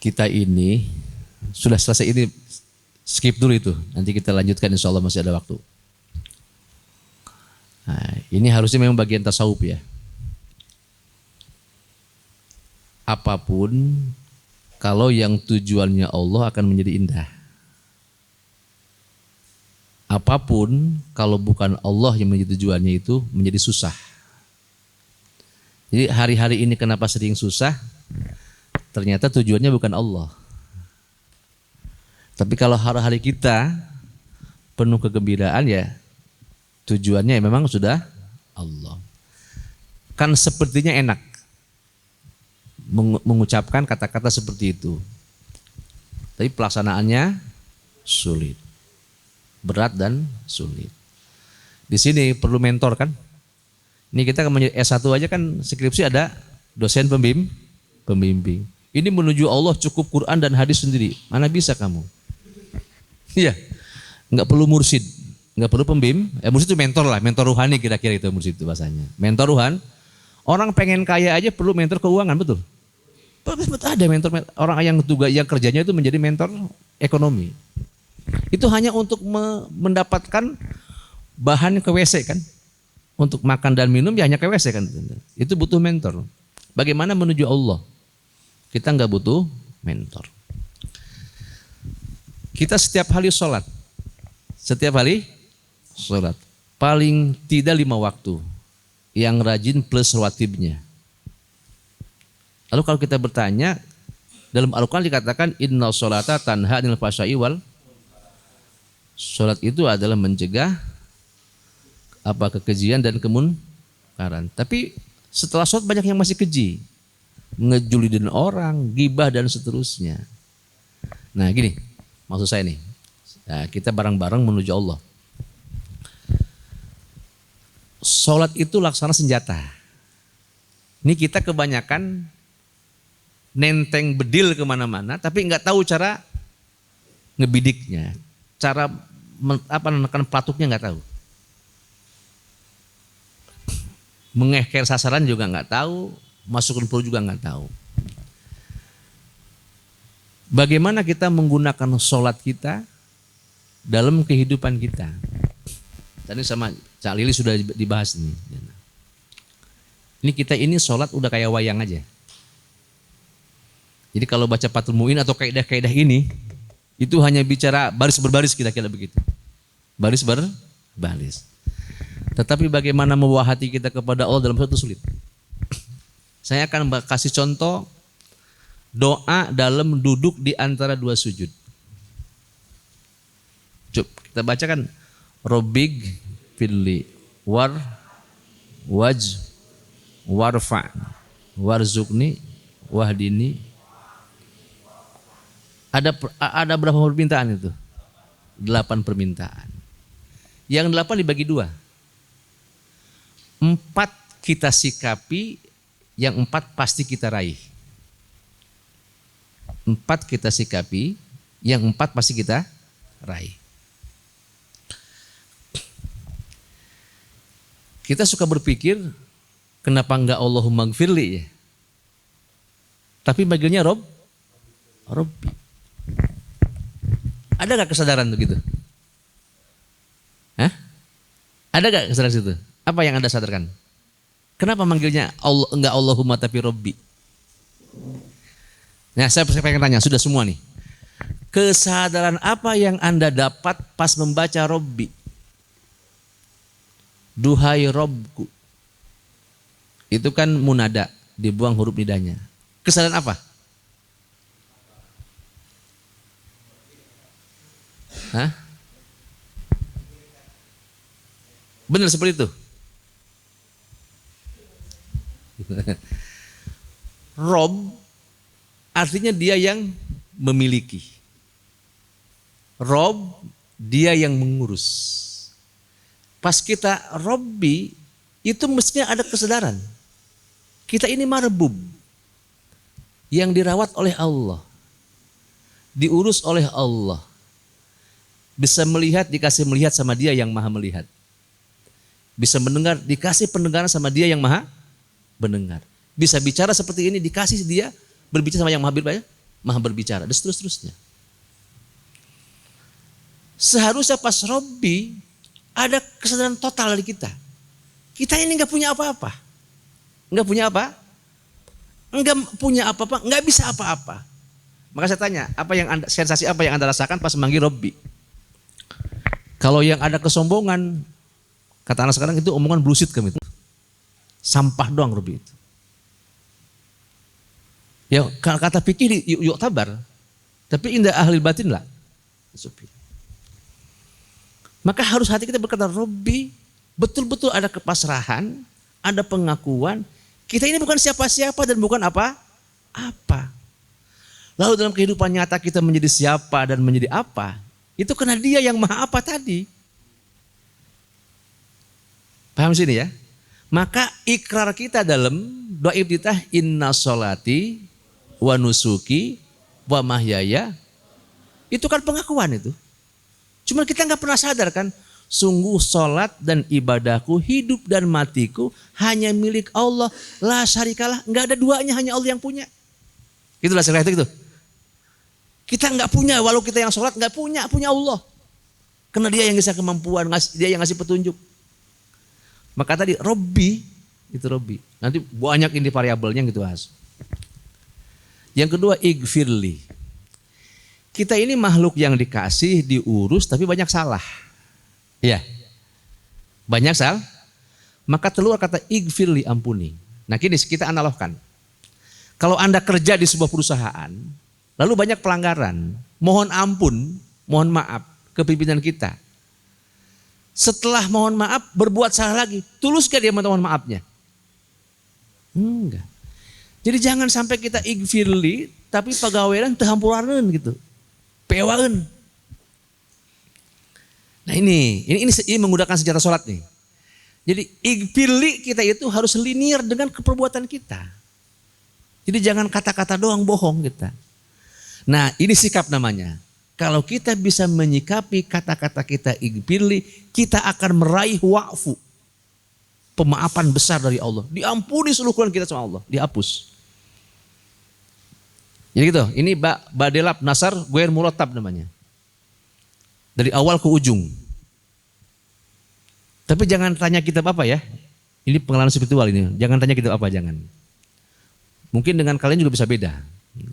kita ini sudah selesai ini, skip dulu itu. Nanti kita lanjutkan insya Allah masih ada waktu. Nah, ini harusnya memang bagian tasawuf ya. Apapun kalau yang tujuannya Allah akan menjadi indah. Apapun kalau bukan Allah yang menjadi tujuannya itu menjadi susah. Jadi hari-hari ini kenapa sering susah? Ternyata tujuannya bukan Allah. Tapi kalau hari-hari kita penuh kegembiraan ya tujuannya memang sudah Allah. Kan sepertinya enak mengucapkan kata-kata seperti itu. Tapi pelaksanaannya sulit. Berat dan sulit. Di sini perlu mentor kan? Ini kita S1 aja kan skripsi ada dosen pembimbing. Ini menuju Allah cukup Quran dan hadis sendiri. Mana bisa kamu? Iya. Enggak perlu mursyid, enggak perlu pembimbing. Mursyid itu mentor lah, mentor rohani kira-kira itu mursyid itu bahasanya. Mentor rohani. Orang pengen kaya aja perlu mentor keuangan, betul? Betul ada mentor orang yang kerjanya itu menjadi mentor ekonomi. Itu hanya untuk mendapatkan bahan ke WC kan. Untuk makan dan minum ya hanya ke WC kan. Itu butuh mentor. Bagaimana menuju Allah? Kita nggak butuh mentor. Kita setiap hari sholat. Setiap hari sholat. Paling tidak 5 waktu. Yang rajin plus rawatibnya. Lalu kalau kita bertanya, dalam Al-Quran dikatakan inna sholata tanha anil fahsya'i wal. Sholat itu adalah mencegah kekejian dan kemunkaran. Tapi setelah sholat banyak yang masih keji. Ngejulidin orang, gibah dan seterusnya. Nah gini, maksud saya nih, nah, kita bareng-bareng menuju Allah. Sholat itu laksana senjata. Ini kita kebanyakan nenteng bedil kemana-mana, tapi nggak tahu cara ngebidiknya, cara menekan pelatuknya nggak tahu. Mengeker sasaran juga nggak tahu, masukkan peluru juga nggak tahu. Bagaimana kita menggunakan sholat kita dalam kehidupan kita? Tadi sama Cak Lili sudah dibahas nih. Ini kita ini sholat udah kayak wayang aja. Jadi kalau baca Fathul Mu'in atau kaidah-kaidah ini, itu hanya bicara baris berbaris kira-kira begitu. Baris berbaris. Tetapi bagaimana membawa hati kita kepada Allah dalam suatu sulit. Saya akan kasih contoh doa dalam duduk di antara 2 sujud. Coba kita bacakan. Robbig firli warfa warzukni wahdini. Ada berapa permintaan itu? 8 permintaan. Yang 8 dibagi 2. 4 kita sikapi, yang 4 pasti kita raih. 4 kita sikapi, yang 4 pasti kita raih. Kita suka berpikir, kenapa enggak Allahumma gfirli ya? Tapi bagiannya Robbi. Ada gak kesadaran begitu? Hah? Ada gak kesadaran situ? Apa yang Anda sadarkan? Kenapa manggilnya Allah, enggak Allahumma tapi Robbi? Nah, saya pengen tanya, sudah semua nih. Kesadaran apa yang Anda dapat pas membaca Robbi? Duhai Robku. Itu kan munada, dibuang huruf nidanya. Kesadaran apa? Hah? Benar seperti itu? Rob artinya dia yang memiliki. Rob dia yang mengurus. Pas kita Robbi itu mestinya ada kesadaran. Kita ini marbub yang dirawat oleh Allah. Diurus oleh Allah. Bisa melihat, dikasih melihat sama Dia yang Maha melihat. Bisa mendengar, dikasih pendengaran sama Dia yang Maha mendengar. Bisa bicara seperti ini, dikasih Dia berbicara sama yang Maha maha berbicara, dan seterusnya. Seharusnya pas Robbi ada kesadaran total dari kita. Kita ini nggak punya apa-apa. Nggak punya apa? Nggak punya apa-apa, nggak bisa apa-apa. Maka saya tanya, sensasi apa yang Anda rasakan pas memanggil Robbi? Kalau yang ada kesombongan, kata anak sekarang itu omongan bullshit kami itu. Sampah doang Robbi itu. Ya kata fikih yuk tabar. Tapi indah ahli batin lah. Maka harus hati kita berkata, Robbi, betul-betul ada kepasrahan, ada pengakuan. Kita ini bukan siapa-siapa dan bukan apa-apa. Lalu dalam kehidupan nyata kita menjadi siapa dan menjadi apa, itu karena Dia yang maha apa tadi. Paham sini ya? Maka ikrar kita dalam doa iftitah, inna sholati wa nusuki wa mahyaya, itu kan pengakuan itu. Cuma kita nggak pernah sadar kan, sungguh sholat dan ibadahku, hidup dan matiku hanya milik Allah, la syarikalah, nggak ada duanya, hanya Allah yang punya. Itulah sekali itu. Kita nggak punya, walau kita yang sholat nggak punya Allah. Karena Dia yang ngasih kemampuan, Dia yang ngasih petunjuk. Maka tadi Robbi, itu Robbi. Nanti banyak ini variabelnya gitu Mas. Yang kedua, igfirli. Kita ini makhluk yang dikasih, diurus, tapi banyak salah. Iya. Banyak salah. Maka keluar kata igfirli, ampuni. Nah kini kita analogkan. Kalau Anda kerja di sebuah perusahaan, lalu banyak pelanggaran, mohon ampun, mohon maaf ke pimpinan kita. Setelah mohon maaf, berbuat salah lagi. Tuluskah dia mohon maafnya? Enggak. Jadi jangan sampai kita igfirli, tapi pegawaian terhampuranan gitu. Pewaen. Nah ini menggunakan senjata sholat nih. Jadi igfirli kita itu harus linear dengan keperbuatan kita. Jadi jangan kata-kata doang bohong kita. Nah ini sikap namanya. Kalau kita bisa menyikapi kata-kata kita igfirli, kita akan meraih wa'fu. Pemaafan besar dari Allah. Diampuni seluruh kesalahan kita sama Allah. Dihapus. Jadi gitu, ini badelab nasar guer murotab namanya. Dari awal ke ujung. Tapi jangan tanya kitab apa ya. Ini pengalaman spiritual ini. Jangan tanya kitab apa, jangan. Mungkin dengan kalian juga bisa beda.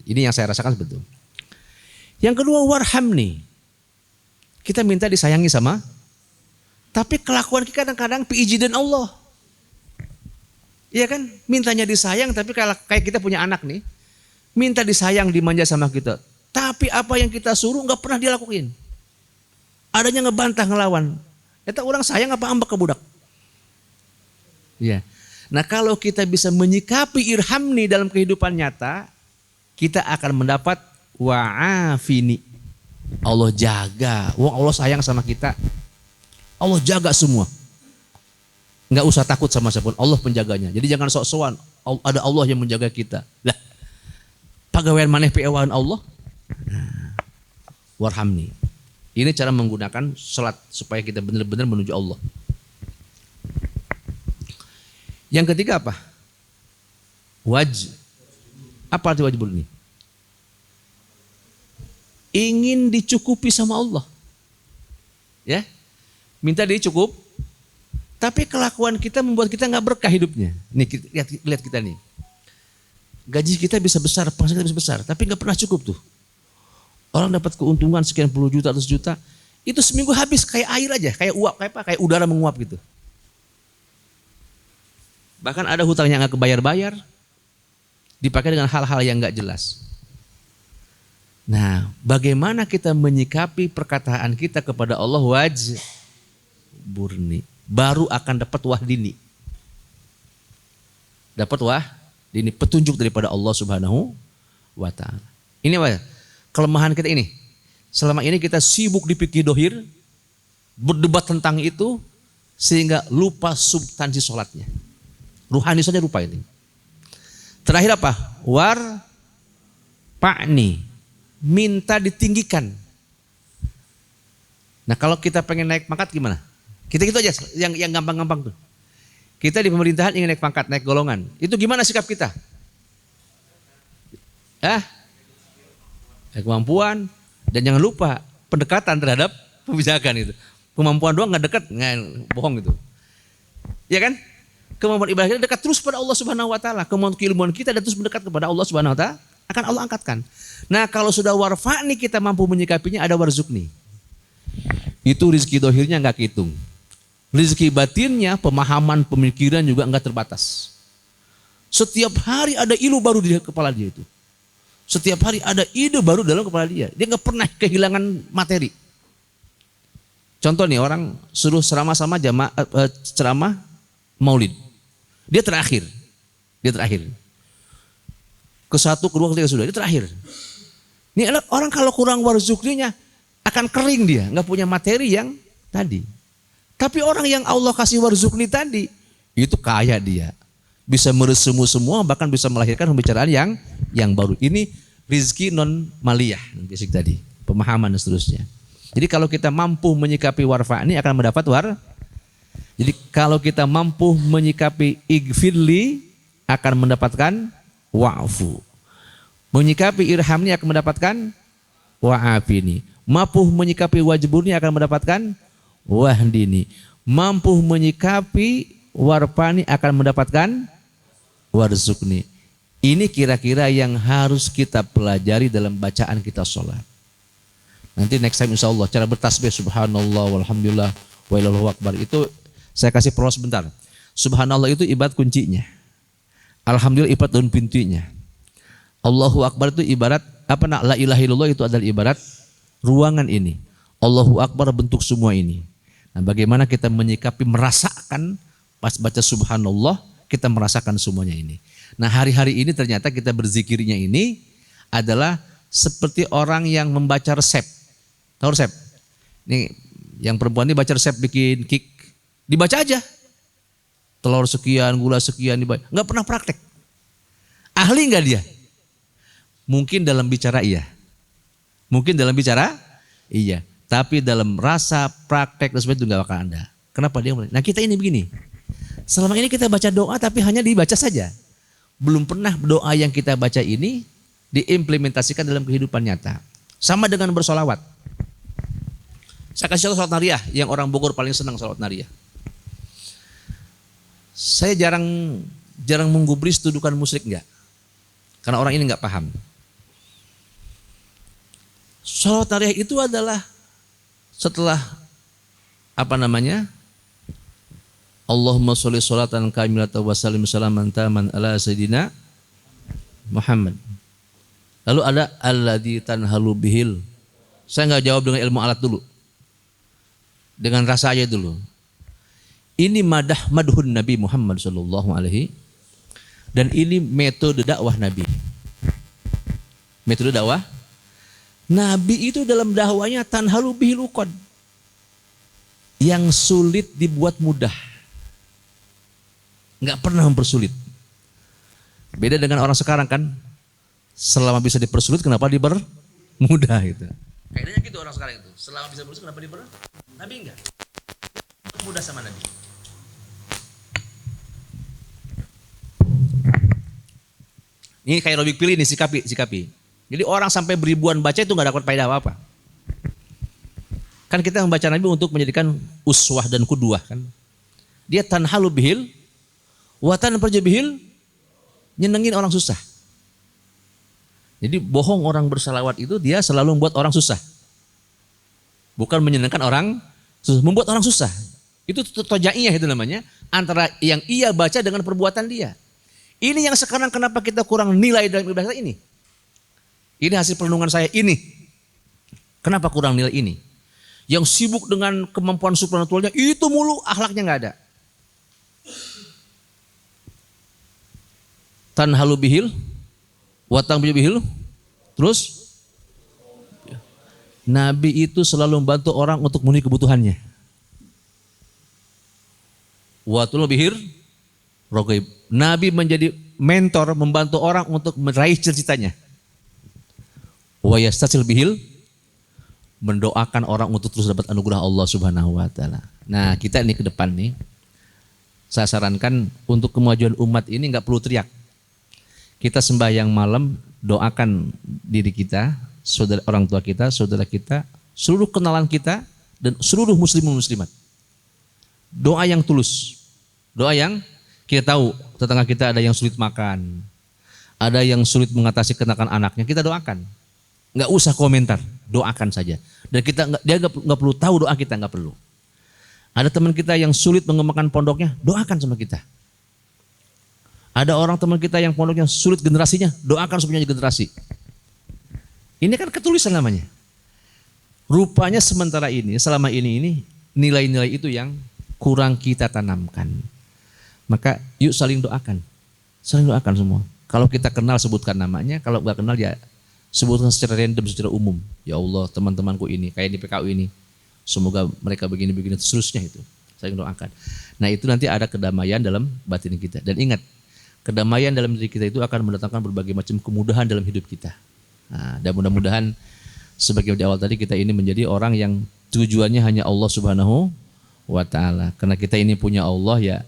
Ini yang saya rasakan betul. Yang kedua, warhamni. Kita minta disayangi sama. Tapi kelakuan kita kadang-kadang piijidan Allah. Iya kan? Mintanya disayang, tapi kayak kita punya anak nih. Minta disayang, dimanja sama kita. Tapi apa yang kita suruh nggak pernah dia lakuin. Adanya ngebantah, ngelawan. Eta orang sayang apa ambek ke budak. Iya. Nah kalau kita bisa menyikapi irhamni dalam kehidupan nyata, kita akan mendapat wa'afini. Allah jaga. Wong Allah sayang sama kita. Allah jaga semua. Nggak usah takut sama siapapun. Allah penjaganya. Jadi jangan sok-sokan. Ada Allah yang menjaga kita. Lah. Pegawaian maneh peewaan Allah. Nah, warhamni. Ini cara menggunakan salat supaya kita benar-benar menuju Allah. Yang ketiga apa? Apa arti wajib ini? Ingin dicukupi sama Allah. Ya. Minta dicukup. Tapi kelakuan kita membuat kita nggak berkah hidupnya. Nih lihat kita nih. Gaji kita bisa besar, penghasilan kita bisa besar, tapi nggak pernah cukup tuh. Orang dapat keuntungan sekian puluh juta, 100 juta, itu seminggu habis kayak air aja, kayak uap, kayak udara menguap gitu. Bahkan ada hutang yang nggak kebayar-bayar, dipakai dengan hal-hal yang nggak jelas. Nah, bagaimana kita menyikapi perkataan kita kepada Allah burni, baru akan dapat wahdini. Dapat ini petunjuk daripada Allah Subhanahu wa ta'ala. Ini apa? Kelemahan kita ini. Selama ini kita sibuk di fikih dohir, berdebat tentang itu, sehingga lupa substansi sholatnya. Ruhani saja lupa ini. Terakhir apa? Pa'ni. Minta ditinggikan. Nah kalau kita pengen naik pangkat gimana? Kita gitu aja, yang gampang-gampang tuh. Kita di pemerintahan ingin naik pangkat, naik golongan. Itu gimana sikap kita? Kemampuan, dan jangan lupa pendekatan terhadap kebijakan itu. Kemampuan doang nggak dekat, nggak, bohong itu. Ya kan? Kemampuan ibadah kita dekat terus pada Allah Subhanahu wa taala. Kemampuan keilmuan kita dan terus mendekat kepada Allah Subhanahu wa taala, akan Allah angkatkan. Nah, kalau sudah warfa'ni kita mampu menyikapinya, ada warzukni. Itu rezeki dohirnya nggak kehitung. Rezeki batinnya, pemahaman, pemikiran juga nggak terbatas. Setiap hari ada ilmu baru di kepala dia itu. Setiap hari ada ide baru dalam kepala dia. Dia nggak pernah kehilangan materi. Contoh nih, orang suruh ceramah sama ceramah Maulid. Dia terakhir. Ke-1, ke-2, ke-3 sudah. Dia terakhir. Ini orang kalau kurang warzukninya akan kering dia, nggak punya materi yang tadi. Tapi orang yang Allah kasih warzukni tadi, itu kaya dia. Bisa meresemu semua, bahkan bisa melahirkan pembicaraan yang baru. Ini rizki non maliyah, basic tadi, pemahaman dan seterusnya. Jadi kalau kita mampu menyikapi warfa'ni akan mendapat Jadi kalau kita mampu menyikapi igfirli akan mendapatkan wa'fu. Menyikapi irhamni akan mendapatkan wa'afini. Mampu menyikapi wajburni akan mendapatkan wahdini. Mampu menyikapi warfa'ni akan mendapatkan warzukni. Ini kira-kira yang harus kita pelajari dalam bacaan kita sholat. Nanti next time insya Allah cara bertasbih subhanallah walhamdulillah wa illallahu akbar itu saya kasih proses sebentar. Subhanallah itu ibarat kuncinya. Alhamdulillah ibarat daun pintunya. Allahu akbar itu ibarat la ilaha illallah itu adalah ibarat ruangan ini. Allahu akbar bentuk semua ini. Nah, bagaimana kita menyikapi merasakan pas baca subhanallah kita merasakan semuanya ini. Nah, hari-hari ini ternyata kita berzikirnya ini adalah seperti orang yang membaca resep. Tahu resep? Nih, yang perempuan ini baca resep bikin cake, dibaca aja. Telur sekian, gula sekian dibaca. Enggak pernah praktek. Ahli enggak dia? Mungkin dalam bicara iya. Tapi dalam rasa praktek dan sebagainya itu enggak bakal ada. Kenapa dia? Nah, kita ini begini. Selama ini kita baca doa tapi hanya dibaca saja. Belum pernah doa yang kita baca ini diimplementasikan dalam kehidupan nyata. Sama dengan bersolawat. Saya kasih contoh sholat nariyah yang orang Bogor paling senang sholat nariyah. Saya jarang menggubris tudukan musyrik enggak. Karena orang ini enggak paham. Sholat nariyah itu adalah setelah Allahumma sholli sholatan kamilatan wa sallim salaman taman ala sayyidina Muhammad. Lalu ada alladzi tanhalu bihil. Saya enggak jawab dengan ilmu alat dulu. Dengan rasa aja dulu. Ini madhun Nabi Muhammad sallallahu alaihi dan ini metode dakwah Nabi. Metode dakwah Nabi itu dalam dakwahnya tanhalu bihil uqad. Yang sulit dibuat mudah. Enggak pernah mempersulit. Beda dengan orang sekarang kan. Selama bisa dipersulit kenapa dipermudah gitu. Kayaknya gitu orang sekarang itu. Selama bisa dipersulit kenapa dipermudah? Nabi enggak. Mudah sama Nabi. Ini kayak Robik pilih nih sikapi. Jadi orang sampai beribuan baca itu enggak dapat faedah apa-apa. Kan kita membaca Nabi untuk menjadikan uswah dan kudwah kan. Dia tanhalu bihil wa tanfarju bihil nyenengin orang susah. Jadi bohong orang bersalawat itu dia selalu membuat orang susah. Bukan menyenangkan orang susah, membuat orang susah. Itu tojaiyah itu namanya, antara yang ia baca dengan perbuatan dia. Ini yang sekarang kenapa kita kurang nilai dalam ibadah ini. Ini hasil perenungan saya ini. Kenapa kurang nilai ini? Yang sibuk dengan kemampuan supernaturalnya itu mulu, akhlaknya enggak ada. Tanhalu bihil watang bihil. Terus Nabi itu selalu membantu orang untuk memenuhi kebutuhannya. Watul bihir rogaib. Nabi menjadi mentor membantu orang untuk meraih cita-citanya. Wa yastasil bihil mendoakan orang untuk terus dapat anugerah Allah Subhanahu wa taala. Nah, kita ini ke depan nih saya sarankan untuk kemajuan umat ini enggak perlu teriak. Kita sembahyang malam, doakan diri kita saudara orang tua kita, saudara kita, seluruh kenalan kita dan seluruh muslimun muslimat. Doa yang tulus. Doa yang kita tahu tetangga kita ada yang sulit makan, ada yang sulit mengatasi kenakan anaknya, kita doakan. Nggak usah komentar, doakan saja. Dan dia nggak perlu tahu doa kita, nggak perlu. Ada teman kita yang sulit mengembangkan pondoknya, doakan sama kita. Ada orang teman kita yang pondoknya sulit generasinya, doakan supaya generasi. Ini kan ketulisan namanya. Rupanya sementara ini, selama ini nilai-nilai itu yang kurang kita tanamkan. Maka yuk saling doakan. Saling doakan semua. Kalau kita kenal sebutkan namanya, kalau nggak kenal ya sebutkan secara random, secara umum. Ya Allah, teman-temanku ini, kayak di PKU ini, semoga mereka begini-begini, seterusnya itu. Saling doakan. Nah itu nanti ada kedamaian dalam batin kita. Dan ingat, kedamaian dalam diri kita itu akan mendatangkan berbagai macam kemudahan dalam hidup kita. Nah, dan mudah-mudahan sebagai di awal tadi kita ini menjadi orang yang tujuannya hanya Allah Subhanahu wa Ta'ala. Karena kita ini punya Allah ya,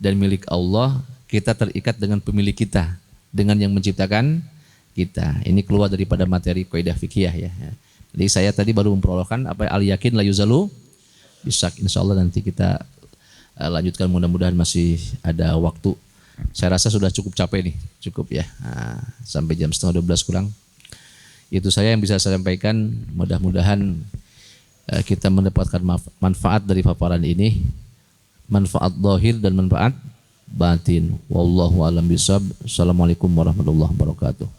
dan milik Allah, kita terikat dengan pemilik kita, dengan yang menciptakan kita. Ini keluar daripada materi kaidah fikih ya. Jadi saya tadi baru memperolehkan apa al yakin la yuzalu bisak. Insyaallah nanti kita lanjutkan, mudah-mudahan masih ada waktu. Saya rasa sudah cukup capek nih, cukup ya. Nah, sampai jam 11:30 kurang. Itu saya yang bisa saya sampaikan. Mudah-mudahan kita mendapatkan manfaat dari paparan ini, manfaat zahir dan manfaat batin. Wallahu a'lam bishawab. Assalamualaikum warahmatullahi wabarakatuh.